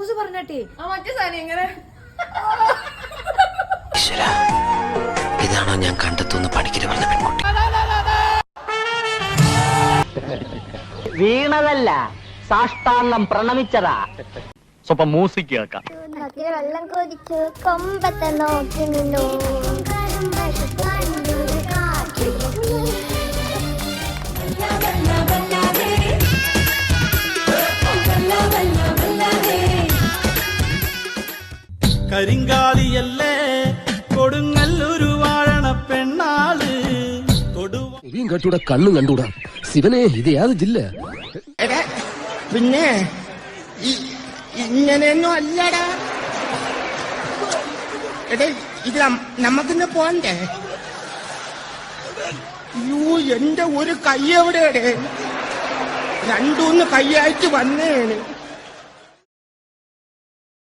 News പറഞ്ഞേ. മറ്റേ സാധനം എങ്ങനെ ഇതാണോ ഞാൻ കണ്ടെത്തുന്ന പണിക്കര് പറഞ്ഞ പെൺകുട്ടി? വീണതല്ല, സാഷ്ടാംഗം പ്രണമിച്ചതാ. സ്വപ്പം മ്യൂസിക് കേൾക്കാം. വെള്ളം കൊതിച്ചു കൊമ്പത്തെ നോക്കി നിന്നു. കരിങ്കാലിയല്ലേ കൊടുങ്ങല്ലൊരു വാഴണ പെണ്ണാള് കണ്ടൂടാ, കണ്ണും കണ്ടൂടാ. ശിവനെ, ഇത് യാത് ജില്ല? പിന്നെ ഇങ്ങനെയൊന്നും അല്ലടാ. എടേ, ഇത് നമ്മക്കിന്ന് പോണ്ടേ? യൂ, എന്റെ ഒരു കൈ എവിടെയാടേ? രണ്ടൂന്ന് കൈയായിട്ട് വന്നേണ്.